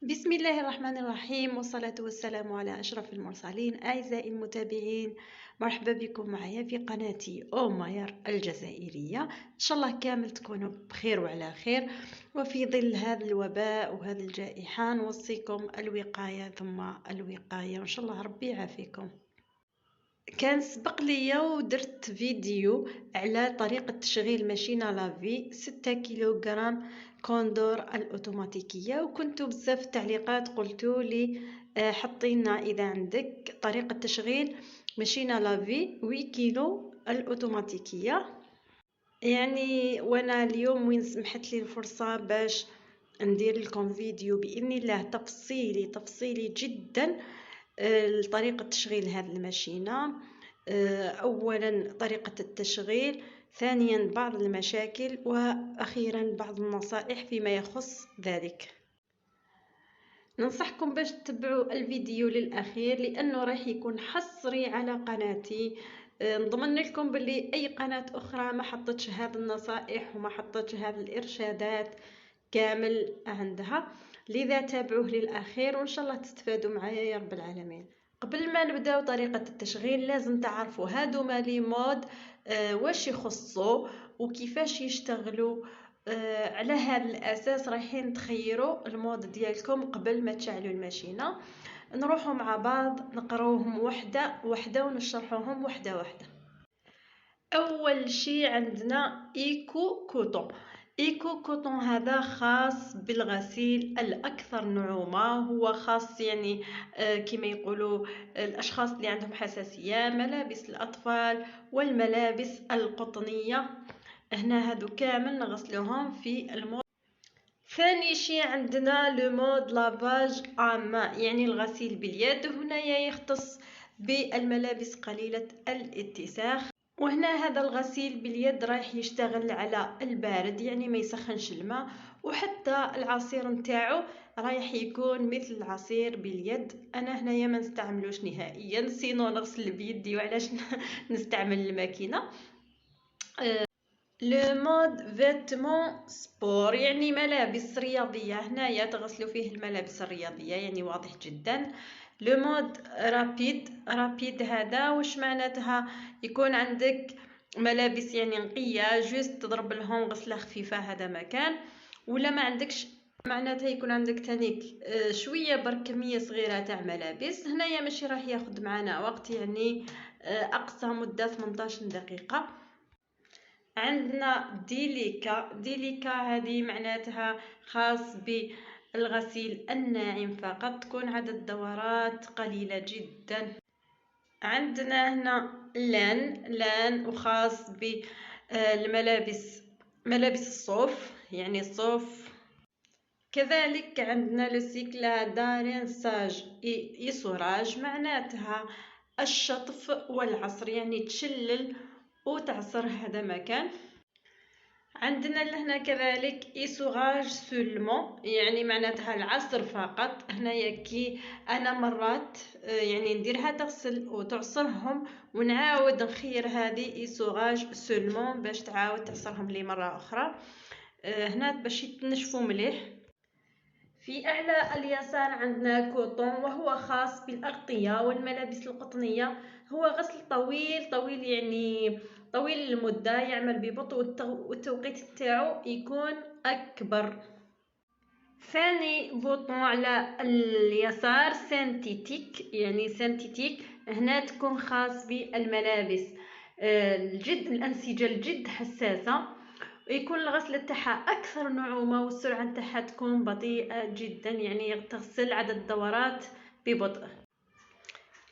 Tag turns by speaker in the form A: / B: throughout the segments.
A: بسم الله الرحمن الرحيم، والصلاة والسلام على أشرف المرسلين. أعزائي المتابعين، مرحبا بكم معايا في قناتي أوماير الجزائرية. إن شاء الله كامل تكونوا بخير وعلى خير. وفي ظل هذا الوباء وهذه الجائحة نوصيكم الوقاية ثم الوقاية، وإن شاء الله ربي يعافيكم. كان سبق ليا ودرت فيديو على طريقة تشغيل ماشينة لافي 6 كيلوغرام كوندور الأوتوماتيكية، وكنت بزاف تعليقات قلتوا لي حطينا إذا عندك طريقة تشغيل ماشينة لافي 8 كيلو الأوتوماتيكية. يعني وانا اليوم وين سمحت لي الفرصة باش ندير لكم فيديو بإذن الله تفصيلي جدا لطريقة تشغيل هذه الماشينة. أولا طريقة التشغيل، ثانيا بعض المشاكل، وأخيرا بعض النصائح فيما يخص ذلك. ننصحكم باش تتبعوا الفيديو للأخير لأنه راح يكون حصري على قناتي. نضمن لكم باللي أي قناة أخرى ما حطتش هذه النصائح وما حطتش هذه الإرشادات كامل عندها، لذا تابعوه للأخير وإن شاء الله تستفادوا معايا يا رب العالمين. قبل ما نبداو طريقة التشغيل لازم تعرفوا هادوما لي مود واش يخصوا وكيفاش يشتغلوا. على هذا الأساس رايحين تخيروا المود ديالكم قبل ما تشعلوا الماشينة. نروحوا مع بعض نقراوهم وحدة وحدة ونشرحوهم وحدة وحدة. أول شي عندنا إيكو كوتون. إيكو كوتون هذا خاص بالغسيل الأكثر نعومة، هو خاص يعني كما يقولوا الأشخاص اللي عندهم حساسية، ملابس الأطفال والملابس القطنية. هنا هادو كامل نغسلوهم في المود. ثاني شيء عندنا لو مود لافاج عامة، يعني الغسيل باليد، هنايا يختص بالملابس قليلة الاتساخ. وهنا هذا الغسيل باليد رايح يشتغل على البارد، يعني ما يسخنش الماء، وحتى العصير نتاعو رايح يكون مثل العصير باليد. انا هنايا ما نستعملوش نهائيا، سينو نغسل بيدي وعلاش نستعمل الماكينه. لو مود فيتمون سبور، يعني ملابس رياضيه، هنايا تغسلوا فيه الملابس الرياضيه، يعني واضح جدا. لو مود رابيد هذا واش معناتها؟ يكون عندك ملابس يعني نقيه، جوست تضرب لهم غسله خفيفه، هذا مكان. ولا ما عندكش معناتها يكون عندك تانيك شويه برك كميه صغيره تاع ملابس، هنايا ماشي راح ياخذ معنا وقت، يعني اقصى مده 18 دقيقه. عندنا ديليكا هذه معناتها خاص بالغسيل الناعم فقط، تكون عدد الدورات قليلة جدا. عندنا هنا لان وخاص بالملابس، ملابس الصوف، يعني الصوف. كذلك عندنا لو سيكلا دارينساج إيسوراج، معناتها الشطف والعصر، يعني تشلل وتعصر، هذا مكان. عندنا لهنا كذلك إيسوراج سولمون، يعني معناتها العصر فقط. هنايا كي انا مرات يعني نديرها تغسل وتعصرهم ونعاود نخير هذه إيسوراج سولمون باش تعاود تعصرهم لي مره اخرى هنا باش يتنشفوا مليح. في اعلى اليسار عندنا كوتون، وهو خاص بالاغطيه والملابس القطنيه. هو غسل طويل يعني طويل المده، يعمل ببطء والتوقيت تاعو يكون اكبر. ثاني بوطون على اليسار سينتيتيك، يعني سينتيتيك، هنا تكون خاص بالملابس الجد، الانسجه الجد حساسه، يكون الغسل تاعها اكثر نعومه والسرعه تاعها تكون بطيئه جدا، يعني تغسل عدد الدورات ببطء.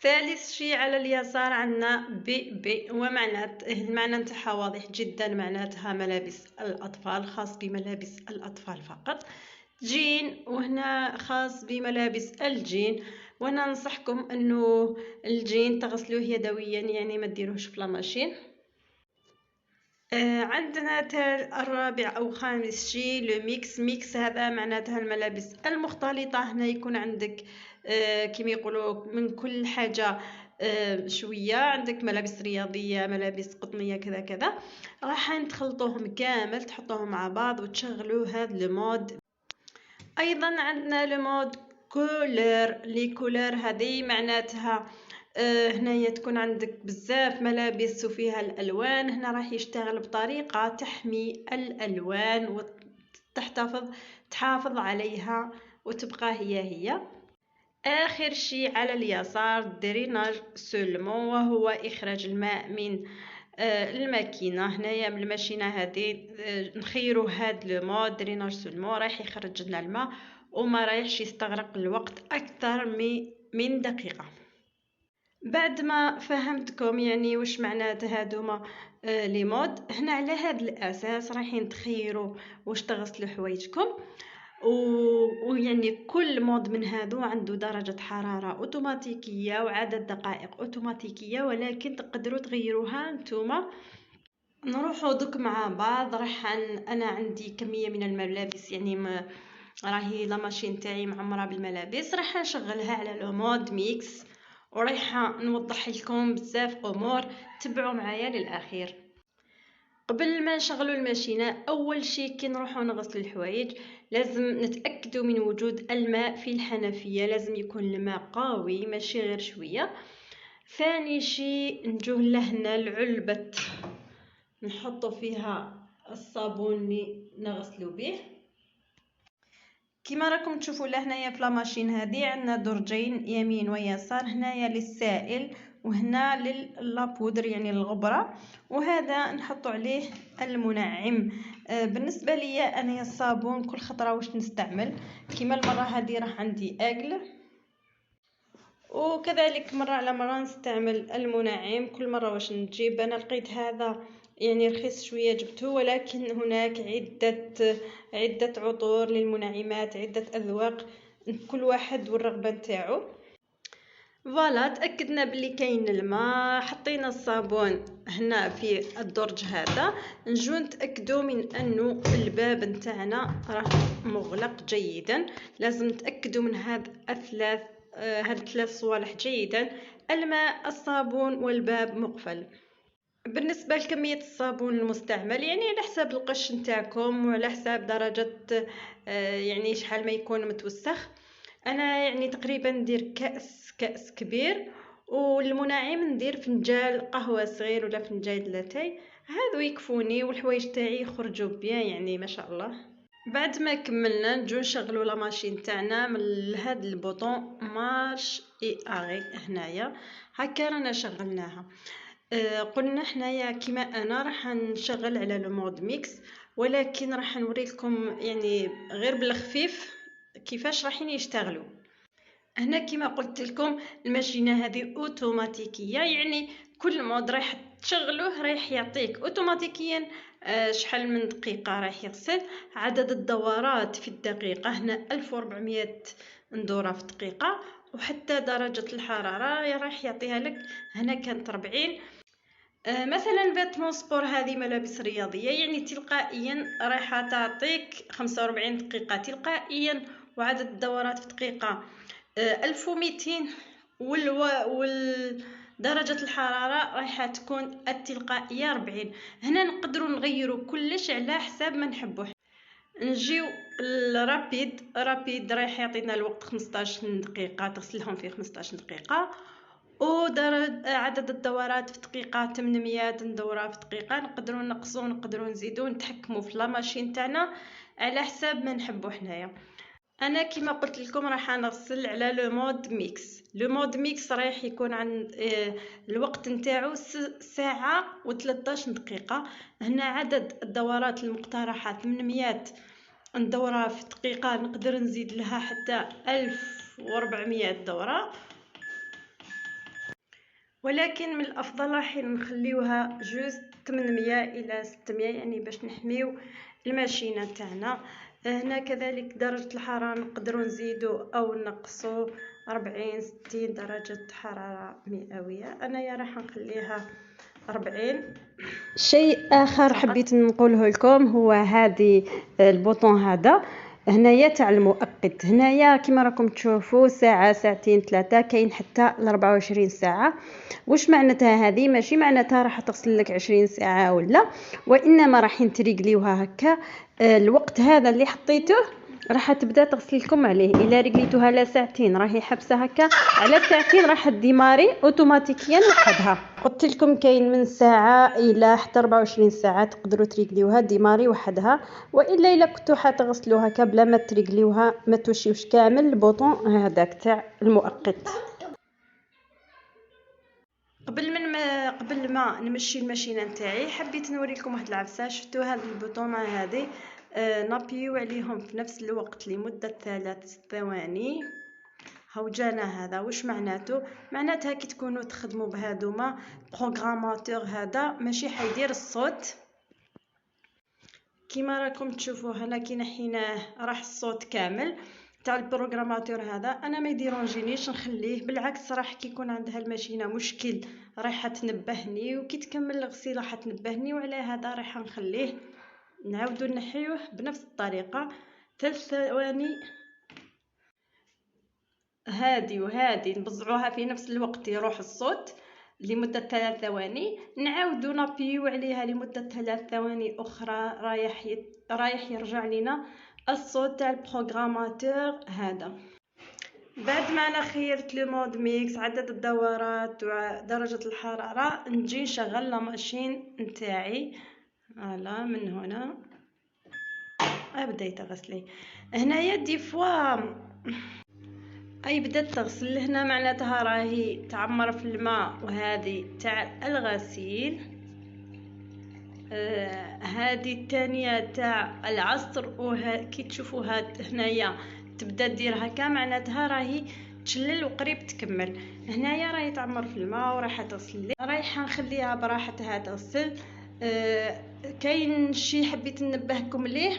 A: ثالث شيء على اليسار عندنا بي المعنى نتاعها واضح جدا، معناتها ملابس الاطفال، خاص بملابس الاطفال فقط. جين، وهنا خاص بملابس الجين، وانا ننصحكم انه الجين تغسلوه يدويا، يعني ما ديروهش في لاماشين. عندنا الرابع او خامس شيء لو ميكس هذا معناتها الملابس المختلطه. هنا يكون عندك كما يقولوا من كل حاجه شويه، عندك ملابس رياضيه، ملابس قطنيه، كذا كذا، راح تخلطوهم كامل، تحطوهم مع بعض وتشغلوا هذا المود. ايضا عندنا لو مود كولور. لي كولور هذه معناتها هنايا تكون عندك بزاف ملابس وفيها الالوان، هنا راح يشتغل بطريقه تحمي الالوان تحافظ عليها وتبقى هي. آخر شيء على اليسار دريناج سولمون، وهو إخراج الماء من الماكينة. هنايا من الماشينة هذه نخيروا هاد لو مود دريناج سولمون، رايح يخرج لنا الماء وما رايحش يستغرق الوقت أكثر من دقيقة. بعد ما فهمتكم يعني واش معنات هادوما لي مود، هنا على هاد الأساس رايحين تخيروا واش تغسلوا حوايجكم. ويعني كل مود من هادو عنده درجة حرارة اوتوماتيكية وعدد دقائق اوتوماتيكية، ولكن تقدروا تغيروها نتوما. نروحوا دوك مع بعض. انا عندي كمية من الملابس، يعني راهي لا ماشين تاعي معمرة بالملابس، راح نشغلها على لو مود ميكس ورايحة نوضح لكم بزاف امور. تبعوا معايا للاخير. قبل ما نشغلوا الماشينه، اول شيء كي نروحوا نغسل الحوايج لازم نتاكدوا من وجود الماء في الحنفيه، لازم يكون الماء قوي ماشي غير شويه. ثاني شيء نجوه لهنا العلبه نحطوا فيها الصابون اللي نغسلوا به. كما راكم تشوفوا لهنايا في لاماشين هذه عندنا درجين يمين ويسار، هنايا للسائل وهنا للبودر يعني الغبره، وهذا نحطوا عليه المنعم. بالنسبه لي انا الصابون كل خطره واش نستعمل، كما المره هذه راح عندي اكل، وكذلك مره على مره نستعمل المنعم. كل مره واش نجيب، انا لقيت هذا يعني رخيص شويه جبته، ولكن هناك عده عطور للمنعمات، عده اذواق، كل واحد والرغبه نتاعو. فوالا تاكدنا بلي كاين الماء، حطينا الصابون هنا في الدرج هذا، نجو نتاكدوا من انه الباب نتاعنا راه مغلق جيدا. لازم نتاكدوا من هاد الثلاث صوالح جيدا: الماء، الصابون، والباب مقفل. بالنسبه لكميه الصابون المستعمل يعني على حساب القش نتاعكم وعلى حساب درجه يعني شحال ما يكون متوسخ. انا يعني تقريبا ندير كأس كبير، والمنعم ندير فنجال قهوه صغير ولا فنجال لاتاي، هذو يكفوني والحوايج تاعي يخرجوا بيان يعني ما شاء الله. بعد ما كملنا نجو نشغلوا لا ماشين تاعنا من هذا البوطون مارش اي اغي. هنايا هكا رانا شغلناها. قلنا حنايا كما انا راح نشغل على لو مود ميكس، ولكن راح نوري لكم يعني غير بالخفيف كيفاش راحين يشتغلوا. هنا كما قلت لكم الماشينه هذه اوتوماتيكيه، يعني كل مود رايح تشغلوه رايح يعطيك اوتوماتيكيا شحال من دقيقه رايح يغسل، عدد الدورات في الدقيقه هنا 1400 ندوره في الدقيقه، وحتى درجه الحراره رايح يعطيها لك هنا كانت 40. مثلا فيتمون سبور هذه ملابس رياضيه، يعني تلقائيا رايحه تعطيك 45 دقيقه تلقائيا، وعدد الدورات في دقيقه 1200، درجة الحرارة رايحة تكون التلقائية 40. هنا نقدروا نغيروا كلش على حساب ما نحبوا. نجيو الرابيد رايح يعطينا الوقت 15 دقيقة تغسلهم في 15 دقيقة، عدد الدورات في دقيقة 800 دورة في دقيقة. نقدروا نقصوا نقدروا نزيدوا نتحكموا في لا ماشين تاعنا على حساب ما نحبوا حنايا. انا كما قلت لكم راح نغسل على لو مود ميكس. لو مود ميكس رايح يكون عند الوقت نتاعو ساعه و13 دقيقه. هنا عدد الدورات المقترحه 800 دوره في دقيقه، نقدر نزيد لها حتى 1400 دوره، ولكن من الافضل راح نخليوها جوست 800 الى 600 يعني باش نحميو الماشينه تاعنا. هنا كذلك درجة الحرارة نقدروا نزيدوا او نقصوا 40 60 درجة حرارة مئوية. انا راح نخليها 40. شيء اخر حبيت نقوله لكم هو هذه البوطون هذا هنايا تاع المؤقت. هنايا كما راكم تشوفوا ساعه ساعتين ثلاثه، كاين حتى ل 24 ساعه. واش معناتها هذه؟ ماشي معناتها راح تغسل لك 20 ساعه ولا، وانما راح تريقليوها هكا الوقت هذا اللي حطيته راح تبدا تغسل لكم عليه. الا رجليتوها على ساعتين راهي حبسه هكا، على ساعتين راح ديماري اوتوماتيكيا وحدها. قلت لكم كاين من ساعه الى حتى 24 ساعه تقدروا تريقليوها ديماري وحدها. والا الا كنتو حتغسلوها هكا بلا ما تريقليوها ما توشيوش كامل البوطون هذاك تاع المؤقت. قبل ما نمشي الماشينه نتاعي حبيت نوريكم واحد العفسه. شفتوا هذا البوطون مع هذه نابيو عليهم في نفس الوقت لمده 3 ثواني. هاو جانا هذا واش معناته؟ معناتها كي تكونوا تخدموا بهذوما بروغراماتور هذا ماشي حيدير الصوت كيما راكم تشوفوا هنا. كي نحيناه راح الصوت كامل تاع البروغراماتور هذا. انا ما يديرونجينيش نخليه، بالعكس راح كي يكون عندها الماشينه مشكل راح تنبهني، وكي تكمل الغسيل راح تنبهني، وعلى هذا راح نخليه نعاودو نحيوه بنفس الطريقه 3 ثواني. هادي وهادي نبزعوها في نفس الوقت يروح الصوت لمدة 3 ثواني، نعاودو نابيو عليها لمدة 3 ثواني أخرى، رايح يرجع لنا الصوت تاع البروغراماتور هذا. بعد ما انا خيرت لو مود ميكس، عدد الدورات ودرجة الحرارة، نجي نشغل لا ماشين نتاعي. فوالا من هنا بديت غسلي. هنايا دي فوا اي بدات تغسل هنا معناتها راهي تعمر في الماء، وهذه تاع الغسيل. هذه الثانيه تاع العصر، كي تشوفوا هنايا تبدا دير هكا معناتها راهي تشلل وقريب تكمل. هنايا راهي تعمر في الماء وراح تغسل. رايحه نخليها براحتها تغسل. كاين شي حبيت ننبهكم ليه،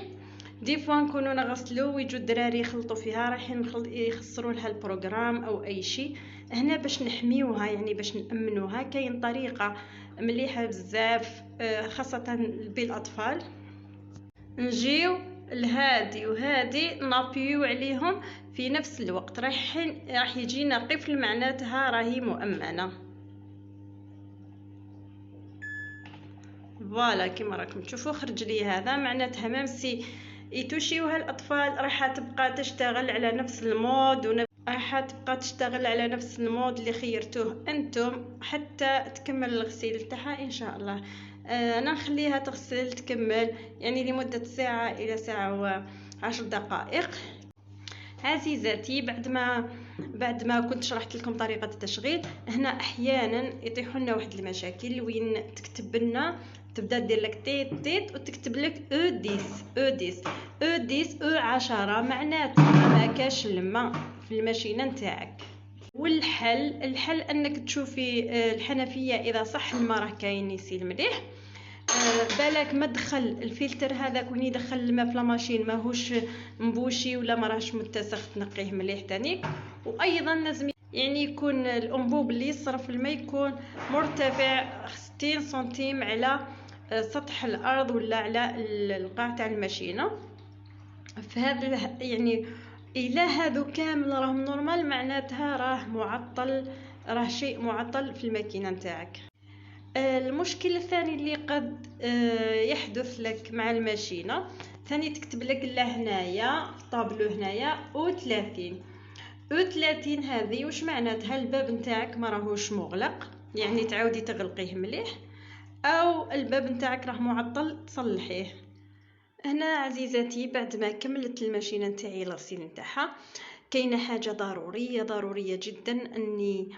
A: دي فوا نكونوا نغسلو ويجوا الدراري يخلطوا فيها رايحين يخسروا لها البروغرام او اي شيء. هنا باش نحميوها يعني باش نامنوها كاين طريقه مليحه بزاف خاصه بالاطفال. نجيو لهادي وهادي نابيو عليهم في نفس الوقت، راح يجينا قفل معناتها راهي مؤمنه. فوالا كيما راكم تشوفوا خرج لي هذا معناتها ميمسي يتوشيوها الاطفال راح تبقى تشتغل على نفس المود، راح تبقى تشتغل على نفس المود اللي خيرتوه انتم حتى تكمل الغسيل تاعها ان شاء الله. انا نخليها تغسل تكمل يعني لمده ساعه الى ساعه و10 دقائق. عزيزاتي بعد ما كنت شرحت لكم طريقه التشغيل، هنا احيانا يطيحوا لنا واحد المشاكل وين تكتب لنا تبدا دير لك تيت تيت وتكتب لك او 10 معناته ما كاش الماء في الماشينه نتاعك. الحل انك تشوفي الحنفيه اذا صح الماء راه كاين يسيل مليح. بالك ما دخل الفلتر هذاك وين يدخل الماء في لاماشين ماهوش مبوشي ولا ما راهش متسخ، تنقيه مليح تانيك. وايضا لازم يعني يكون الانبوب اللي يصرف الماء يكون مرتفع 60 سنتيم على سطح الارض ولا على القاع تاع الماشينه. فهذا يعني الى هذو كامل راهم نورمال معناتها راه شيء معطل في الماكينه نتاعك. المشكل الثاني اللي قد يحدث لك مع الماشينه ثاني تكتب لك هنايا في طابلو هنايا او 30 هذه واش معناتها؟ الباب نتاعك ما راهوش مغلق يعني تعاودي تغلقيه مليح، او الباب نتاعك راه معطل تصلحيه. هنا عزيزاتي بعد ما كملت الماشينه نتاعي الغسيل نتاعها كاينه حاجه ضروريه جدا اني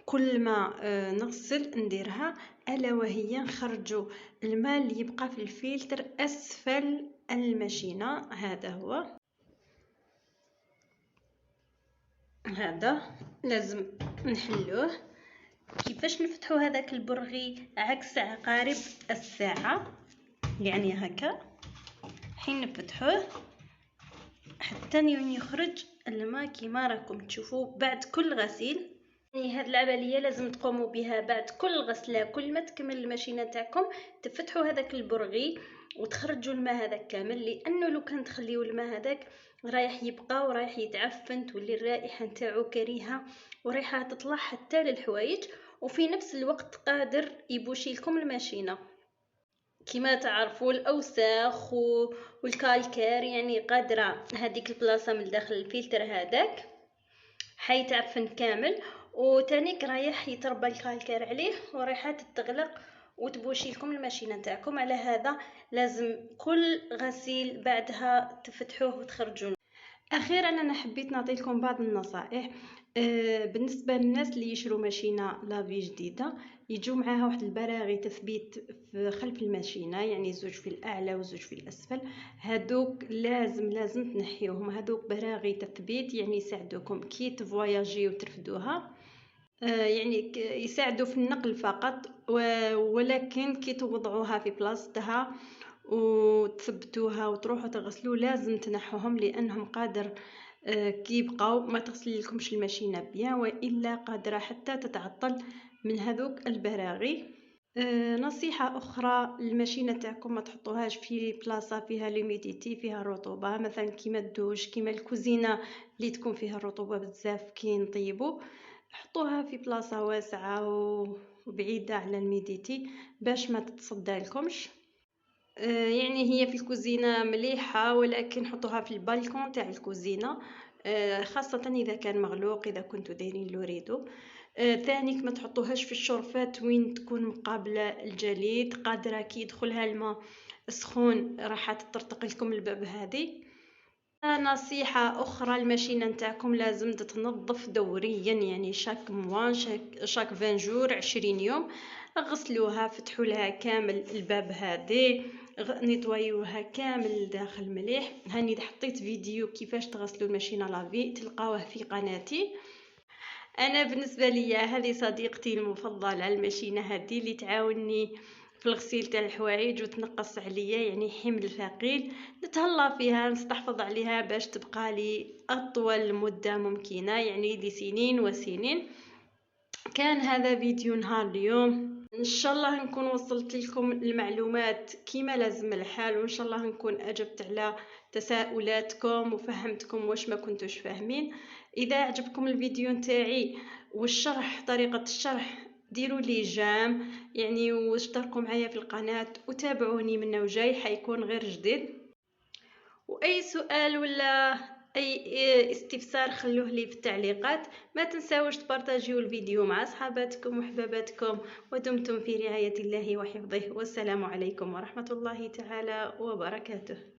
A: كل ما نغسل نديرها، الا وهي نخرجوا الماء اللي يبقى في الفلتر اسفل الماشينه. هذا هو، هذا لازم نحلوه. كيفاش نفتحوا هذاك البرغي عكس عقارب الساعه، يعني هكا حين نفتحوه حتى يخرج الماء كيما راكم تشوفوا بعد كل غسيل. يعني هاد العمليه لازم تقوموا بها بعد كل غسله. كل ما تكمل الماشينه تاعكم تفتحوا هذاك البرغي وتخرجوا الماء هذاك كامل، لانه لو كان تخليوا الماء هذاك رايح يبقى ورايح يتعفن، تولي الرائحه نتاعو كريهه وريحه تطلع حتى للحوايج، وفي نفس الوقت قادر يبوشي لكم الماشينه.
B: كما تعرفوا الاوساخ والكالكير، يعني قادره هذيك البلاصه من داخل الفلتر هذاك حيتعفن كامل، وتانيك رايح يتربى الكالكير عليه ورايحه تتغلق وتبوشي لكم الماشينه نتاعكم. على هذا لازم كل غسيل بعدها تفتحوه وتخرجوه.
A: اخيرا انا حبيت نعطيكم بعض النصائح. بالنسبه للناس اللي يشروا ماشينه لافي جديده، يجوا معاها واحد البراغي تثبيت في خلف الماشينه، يعني زوج في الاعلى وزوج في الاسفل. هادوك لازم تنحيوهم، هادوك براغي تثبيت يعني يساعدوكم كي تفواياجي وترفدوها. يعني يساعدوا في النقل فقط، ولكن كي توضعوها في بلاصتها وتثبتوها وتروحوا تغسلوا لازم تنحوهم، لانهم قادر كي يبقاو ما تغسل لكمش الماشينه بيان، والا قادره حتى تتعطل من هذوك البراغي. نصيحة أخرى، الماشينة تاعكم ما تحطوهاش في بلاصة فيها لوميديتي، فيها الرطوبة، مثلا كيما الدوش كيما الكوزينة اللي تكون فيها الرطوبة بزاف. كي نطيبوا حطوها في بلاصة واسعة وبعيدة على الميديتي باش ما تتصدى لكمش. يعني هي في الكوزينة مليحة، ولكن حطوها في البالكون تاع الكوزينة، خاصة إذا كان مغلوق، إذا كنتوا دايرين لوريدو. ثانيك ما تحطوهاش في الشرفات وين تكون مقابلة الجليد، قادرة كي يدخلها الماء سخون راح تطرطق لكم الباب هذه. نصيحة أخرى، الماشينة نتاعكم لازم تتنظف دوريا، يعني شاك موان شاك 20 جور 20 يوم غسلوها، فتحوا لها كامل الباب هذه، نيطويوها كامل داخل مليح. هاني حطيت فيديو كيفاش تغسلوا الماشينة لافي، تلقاوه في قناتي. انا بالنسبه لي هذه صديقتي المفضله، الماشينه هذه اللي تعاوني في الغسيل تاع الحوايج وتنقص عليا يعني حمل ثقيل. نتهلا فيها، نستحفظ عليها باش تبقى لي اطول مده ممكنه، يعني لسنين وسنين. كان هذا فيديو نهار اليوم، ان شاء الله نكون وصلت لكم المعلومات كيما لازم الحال، وان شاء الله نكون اجبت على تساؤلاتكم وفهمتكم واش ما كنتوش فاهمين. اذا عجبكم الفيديو نتاعي والشرح، طريقة الشرح، ديروا لي جام يعني، واشتركوا معايا في القناة وتابعوني من وجاي حيكون غير جديد. واي سؤال ولا اي استفسار خلوه لي في التعليقات. ما تنساوش تبارطاجيو الفيديو مع صحاباتكم وحباباتكم، ودمتم في رعاية الله وحفظه، والسلام عليكم ورحمة الله تعالى وبركاته.